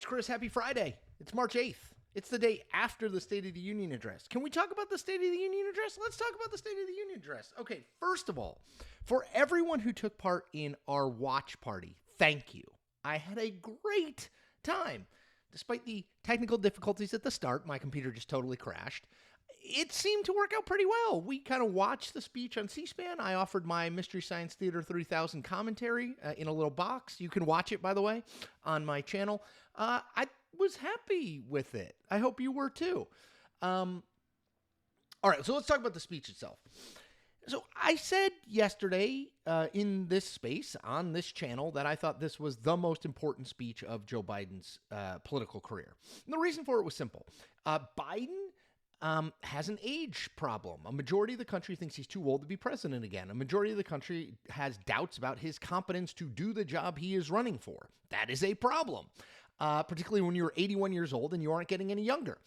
It's Chris. Happy Friday. It's March 8th. It's the day after the State of the Union address. Can we talk about the State of the Union address? Let's talk about the State of the Union address. Okay, first of all, for everyone who took part in our watch party, thank you. I had a great time. Despite the technical difficulties at the start, my computer just totally crashed. It seemed to work out pretty well. We kind of watched the speech on C-SPAN. I offered my Mystery Science Theater 3000 commentary in a little box. You can watch it, by the way, on my channel. I was happy with it. I hope you were too. All right, so let's talk about the speech itself. So I said yesterday in this space, on this channel, that I thought this was the most important speech of Joe Biden's political career. And the reason for it was simple. Biden has an age problem. A majority of the country thinks he's too old to be president again. A majority of the country has doubts about his competence to do the job he is running for. That is a problem, particularly when you're 81 years old and you aren't getting any younger.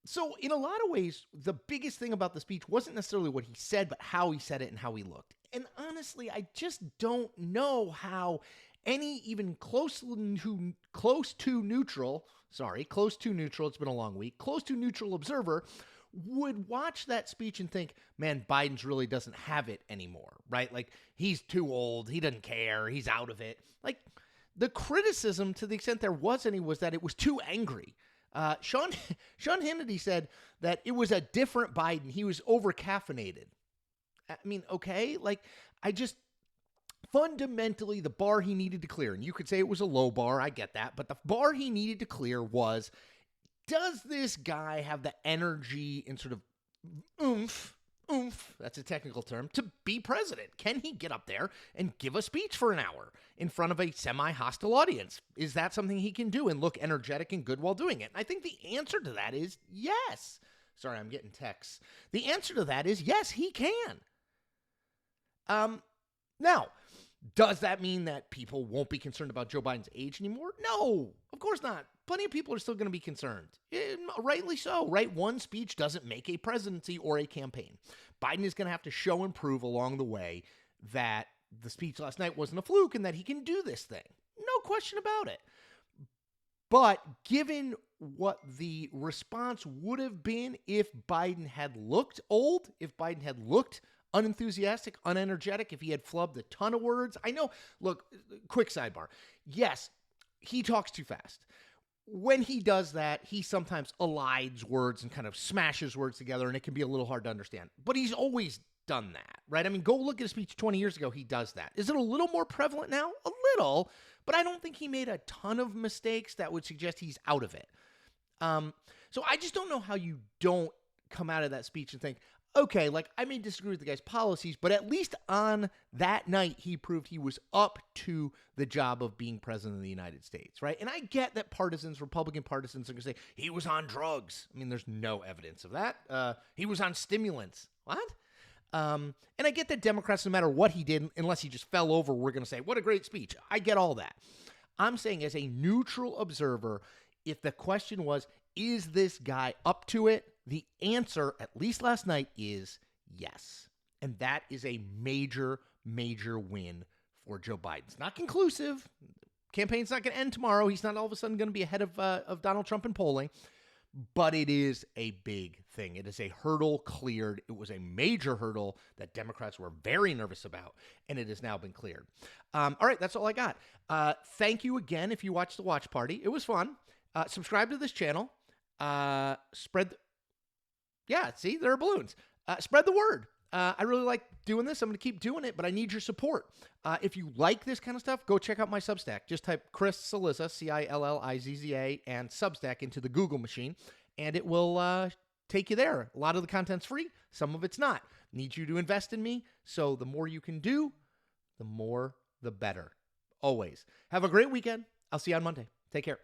So in a lot of ways, the biggest thing about the speech wasn't necessarily what he said, but how he said it and how he looked. And honestly, I just don't know how any even close to neutral, it's been a long week, close to neutral observer would watch that speech and think, man, Biden's really doesn't have it anymore, right? Like, he's too old, he doesn't care, he's out of it. Like, the criticism, to the extent there was any, was that it was too angry. Sean Hannity said that it was a different Biden. He was over-caffeinated. I mean, okay, like, fundamentally, the bar he needed to clear, and you could say it was a low bar, I get that, but the bar he needed to clear was, does this guy have the energy and sort of oomph, that's a technical term, to be president? Can he get up there and give a speech for an hour in front of a semi-hostile audience? Is that something he can do and look energetic and good while doing it? And I think the answer to that is yes. Sorry, I'm getting texts. The answer to that is yes, he can. Now, does that mean that people won't be concerned about Joe Biden's age anymore? No, of course not. Plenty of people are still going to be concerned. Rightly so, right? One speech doesn't make a presidency or a campaign. Biden is going to have to show and prove along the way that the speech last night wasn't a fluke and that he can do this thing. No question about it. But given what the response would have been if Biden had looked old, if Biden had looked unenthusiastic, unenergetic, if he had flubbed a ton of words. I know, look, quick sidebar. Yes, he talks too fast. When he does that, he sometimes elides words and kind of smashes words together, and it can be a little hard to understand. But he's always done that, right? I mean, go look at his speech 20 years ago. He does that. Is it a little more prevalent now? A little, but I don't think he made a ton of mistakes that would suggest he's out of it. So I just don't know how you don't come out of that speech and think, okay, like, I may disagree with the guy's policies, but at least on that night, he proved he was up to the job of being president of the United States, right? And I get that Republican partisans are going to say, he was on drugs. I mean, there's no evidence of that. He was on stimulants. What? And I get that Democrats, no matter what he did, unless he just fell over, we're going to say, what a great speech. I get all that. I'm saying as a neutral observer, if the question was, is this guy up to it? The answer, at least last night, is yes. And that is a major, major win for Joe Biden. It's not conclusive. Campaign's not going to end tomorrow. He's not all of a sudden going to be ahead of Donald Trump in polling. But it is a big thing. It is a hurdle cleared. It was a major hurdle that Democrats were very nervous about, and it has now been cleared. All right, that's all I got. Thank you again if you watched the watch party. It was fun. Subscribe to this channel. See, there are balloons. Spread the word. I really like doing this. I'm going to keep doing it, but I need your support. If you like this kind of stuff, go check out my Substack. Just type Chris Cillizza, Cillizza, and Substack into the Google machine, and it will take you there. A lot of the content's free. Some of it's not. Need you to invest in me, so the more you can do, the more the better. Always. Have a great weekend. I'll see you on Monday. Take care.